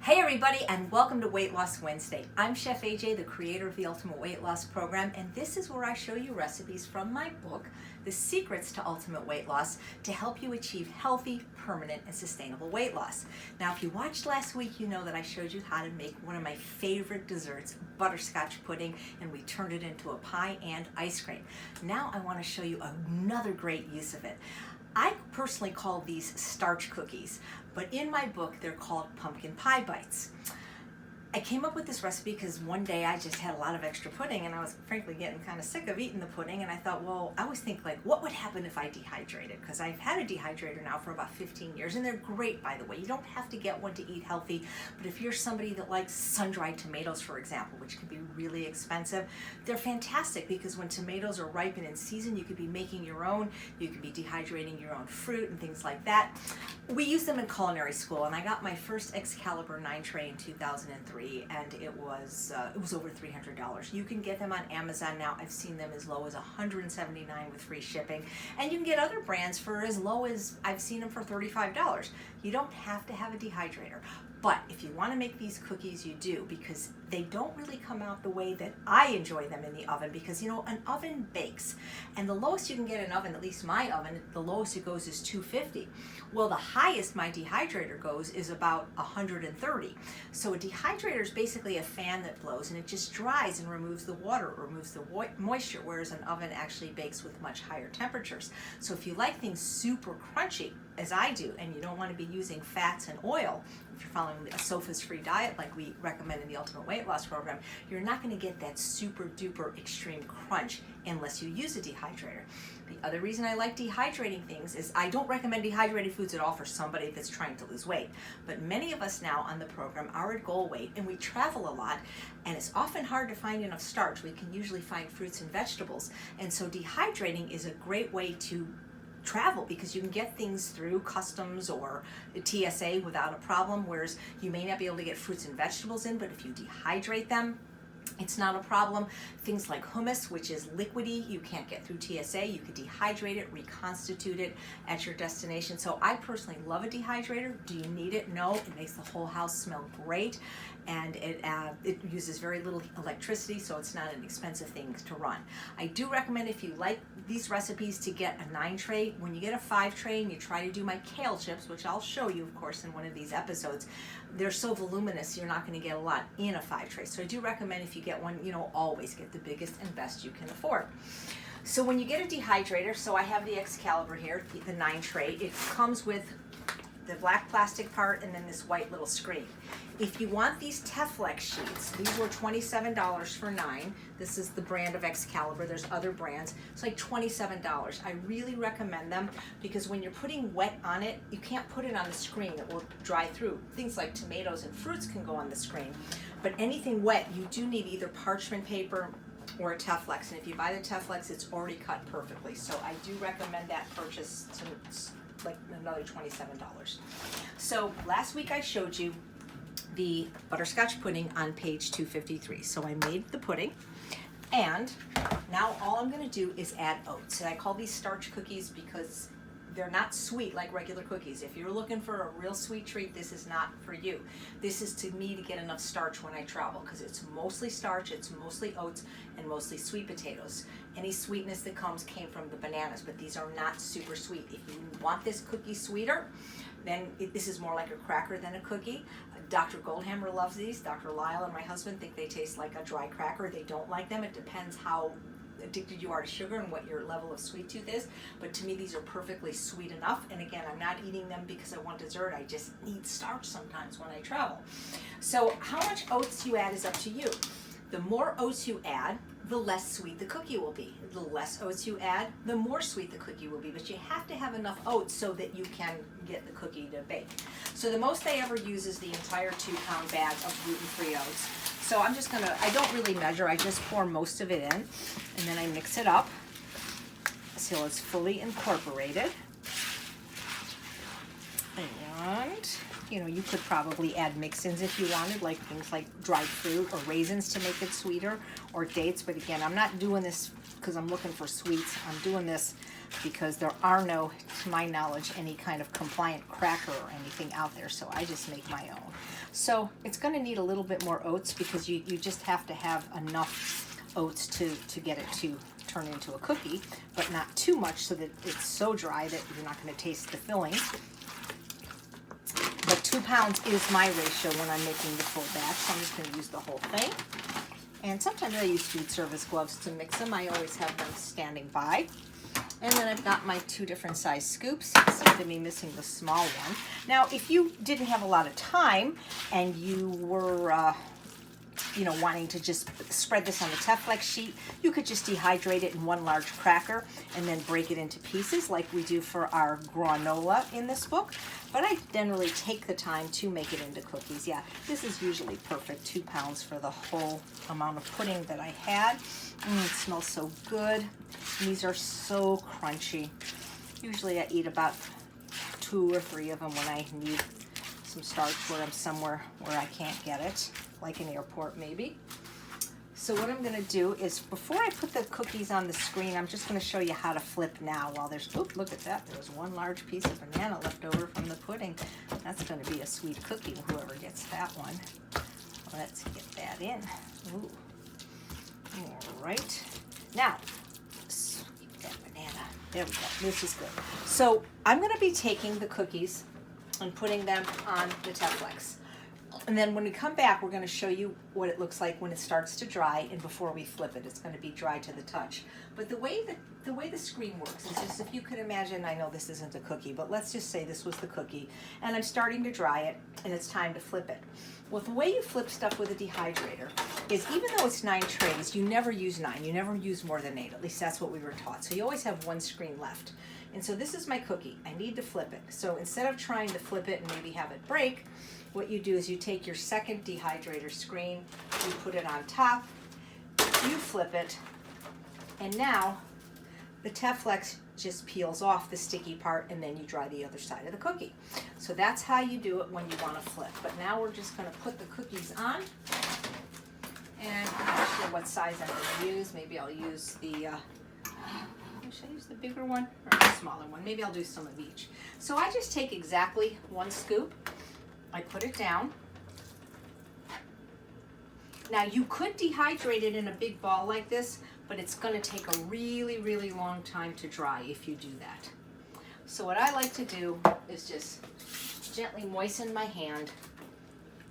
Hey everybody, and welcome to Weight Loss Wednesday. I'm Chef AJ, the creator of the Ultimate Weight Loss Program, and this is where I show you recipes from my book, The Secrets to Ultimate Weight Loss, to help you achieve healthy, permanent, and sustainable weight loss. Now, if you watched last week, you know that I showed you how to make one of my favorite desserts, butterscotch pudding, and we turned it into a pie and ice cream. Now I want to show you another great use of it. I personally call these starch cookies, but in my book they're called pumpkin pie bites. I came up with this recipe because one day I just had a lot of extra pudding and I was frankly getting kind of sick of eating the pudding, and I thought, well, I always think like, what would happen if I dehydrated? Because I've had a dehydrator now for about 15 years and they're great, by the way. You don't have to get one to eat healthy, but if you're somebody that likes sun-dried tomatoes, for example, which can be really expensive, they're fantastic because when tomatoes are ripe and in season, you could be making your own, you could be dehydrating your own fruit and things like that. We use them in culinary school, and I got my first Excalibur 9 tray in 2003. And it was over $300. You can get them on Amazon now. I've seen them as low as $179 with free shipping, and you can get other brands for as low as, I've seen them for $35. You don't have to have a dehydrator, but if you want to make these cookies, you do, because they don't really come out the way that I enjoy them in the oven, because you know, an oven bakes, and the lowest you can get an oven, at least my oven, the lowest it goes is 250. Well, the highest my dehydrator goes is about 130. So a dehydrator is basically a fan that blows and it just dries and removes the water, removes the moisture, whereas an oven actually bakes with much higher temperatures. So if you like things super crunchy, as I do, and you don't want to be using fats and oil, if you're following a SOFAs-free diet like we recommend in the Ultimate Weight Loss Program, you're not going to get that super duper extreme crunch unless you use a dehydrator. The other reason I like dehydrating things is I don't recommend dehydrated foods at all for somebody that's trying to lose weight. But many of us now on the program are at goal weight and we travel a lot, and it's often hard to find enough starch. We can usually find fruits and vegetables, and so dehydrating is a great way to travel because you can get things through customs or TSA without a problem, whereas you may not be able to get fruits and vegetables in, but if you dehydrate them, it's not a problem. Things like hummus, which is liquidy, you can't get through TSA. You could dehydrate it, reconstitute it at your destination. So I personally love a dehydrator. Do you need it? No. It makes the whole house smell great, and it uses very little electricity, so it's not an expensive thing to run. I do recommend, if you like these recipes, to get a 9 tray. When you get a 5 tray and you try to do my kale chips, which I'll show you, of course, in one of these episodes, they're so voluminous you're not going to get a lot in a 5 tray. So I do recommend, if you get one, you know, always get the biggest and best you can afford. So when you get a dehydrator, so I have the Excalibur here, the 9 tray. It comes with the black plastic part and then this white little screen. If you want these Teflex sheets, these were $27 for 9. This is the brand of Excalibur. There's other brands. It's like $27. I really recommend them because when you're putting wet on it, you can't put it on the screen. It will dry through. Things like tomatoes and fruits can go on the screen, but anything wet, you do need either parchment paper or a Teflex. And if you buy the Teflex, it's already cut perfectly. So I do recommend that purchase to like another $27. So last week I showed you the butterscotch pudding on page 253. So I made the pudding, and now all I'm going to do is add oats. And I call these starch cookies because they're not sweet like regular cookies. If you're looking for a real sweet treat, this is not for you. This is to me to get enough starch when I travel, because it's mostly starch, it's mostly oats, and mostly sweet potatoes. Any sweetness that came from the bananas, but these are not super sweet. If you want this cookie sweeter, then this is more like a cracker than a cookie. Dr. Goldhammer loves these. Dr. Lyle and my husband think they taste like a dry cracker. They don't like them. It depends how addicted you are to sugar and what your level of sweet tooth is, but to me these are perfectly sweet enough. And again, I'm not eating them because I want dessert. I just need starch sometimes when I travel. So how much oats you add is up to you. The more oats you add, the less sweet the cookie will be. The less oats you add, the more sweet the cookie will be, but you have to have enough oats so that you can get the cookie to bake. So the most I ever use is the entire 2-pound bag of gluten-free oats. So I'm just gonna, I don't really measure, I just pour most of it in, and then I mix it up until it's fully incorporated. And You know, you could probably add mix-ins if you wanted, like things like dried fruit or raisins to make it sweeter, or dates. But again, I'm not doing this because I'm looking for sweets. I'm doing this because there are no, to my knowledge, any kind of compliant cracker or anything out there. So I just make my own. So it's going to need a little bit more oats because you just have to have enough oats to get it to turn into a cookie, but not too much so that it's so dry that you're not going to taste the filling. But 2 pounds is my ratio when I'm making the full batch, so I'm just going to use the whole thing. And sometimes I use food service gloves to mix them. I always have them standing by. And then I've got my 2 different size scoops. Seem to be missing the small one. Now, if you didn't have a lot of time and you were you know, wanting to just spread this on the Teflex sheet, you could just dehydrate it in 1 large cracker and then break it into pieces like we do for our granola in this book. But I generally take the time to make it into cookies. Yeah, this is usually perfect, 2 pounds for the whole amount of pudding that I had. It smells so good. These are so crunchy. Usually I eat about 2 or 3 of them when I need some starch where I'm somewhere where I can't get it, like an airport maybe. So what I'm gonna do is, before I put the cookies on the screen, I'm just gonna show you how to flip now while there's, oh, look at that, there was 1 large piece of banana left over from the pudding. That's gonna be a sweet cookie, whoever gets that one. Let's get that in. Ooh. All right. Now, sweep that banana. There we go, this is good. So I'm gonna be taking the cookies and putting them on the Teflex. And then when we come back, we're going to show you what it looks like when it starts to dry and before we flip it. It's going to be dry to the touch. But the way the screen works is just, if you could imagine, I know this isn't a cookie, but let's just say this was the cookie, and I'm starting to dry it, and it's time to flip it. Well, the way you flip stuff with a dehydrator is, even though it's 9 trays, you never use 9. You never use more than 8. At least that's what we were taught. So you always have 1 screen left. And so this is my cookie. I need to flip it. So instead of trying to flip it and maybe have it break, what you do is you take your second dehydrator screen, you put it on top, you flip it, and now the Teflex just peels off the sticky part, and then you dry the other side of the cookie. So that's how you do it when you want to flip. But now we're just going to put the cookies on, and I'm not sure what size I'm going to use. Maybe I'll use the should I use the bigger one or the smaller one? Maybe I'll do some of each. So I just take exactly 1 scoop. I put it down. Now you could dehydrate it in a big ball like this, but it's going to take a really, really long time to dry if you do that. So what I like to do is just gently moisten my hand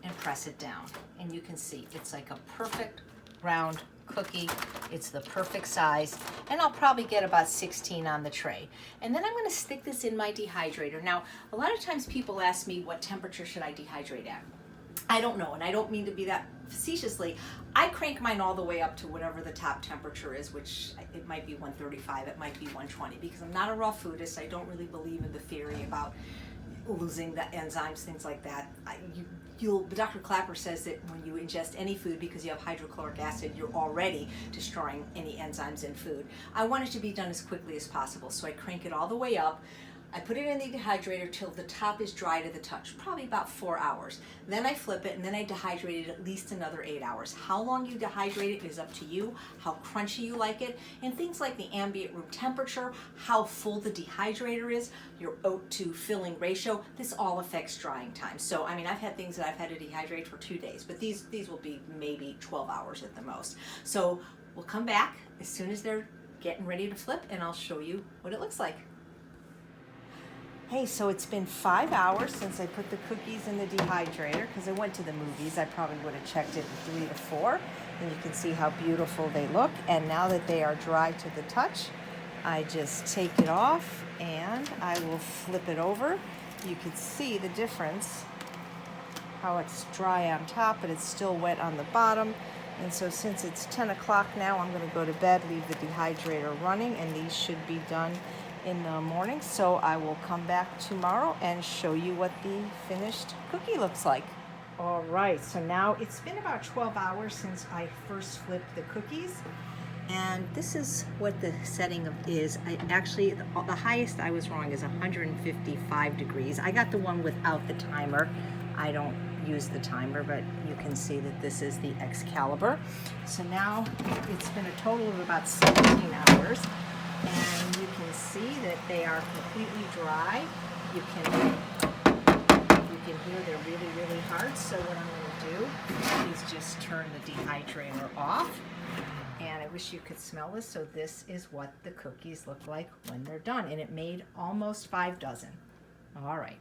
and press it down. And you can see it's like a perfect round cookie. It's the perfect size, and I'll probably get about 16 on the tray. And then I'm going to stick this in my dehydrator. Now, a lot of times people ask me, what temperature should I dehydrate at? I don't know, and I don't mean to be that facetiously. I crank mine all the way up to whatever the top temperature is, which it might be 135, it might be 120, because I'm not a raw foodist. I don't really believe in the theory about losing the enzymes, things like that. Dr. Clapper says that when you ingest any food, because you have hydrochloric acid, you're already destroying any enzymes in food. I want it to be done as quickly as possible, so I crank it all the way up. I put it in the dehydrator till the top is dry to the touch, probably about 4 hours. Then I flip it, and then I dehydrate it at least another 8 hours. How long you dehydrate it is up to you, how crunchy you like it, and things like the ambient room temperature, how full the dehydrator is, your oat to filling ratio, this all affects drying time. So, I mean, I've had things that I've had to dehydrate for 2 days, but these will be maybe 12 hours at the most. So we'll come back as soon as they're getting ready to flip, and I'll show you what it looks like. Hey, so it's been 5 hours since I put the cookies in the dehydrator, because I went to the movies. I probably would have checked it in 3 to 4. And you can see how beautiful they look. And now that they are dry to the touch, I just take it off and I will flip it over. You can see the difference, how it's dry on top, but it's still wet on the bottom. And so since it's 10 o'clock now, I'm going to go to bed, leave the dehydrator running, and these should be done in the morning. So I will come back tomorrow and show you what the finished cookie looks like. All right, so now it's been about 12 hours since I first flipped the cookies, And this is what the setting is. Actually, the highest, I was wrong, is 155 degrees. I got the one without the timer. I don't use the timer, but you can see that this is the Excalibur. So now it's been a total of about 17 hours, and you can see that they are completely dry. You can hear they're really, really hard. So what I'm going to do is just turn the dehydrator off. And I wish you could smell this. So this is what the cookies look like when they're done. And it made almost 5 dozen. All right.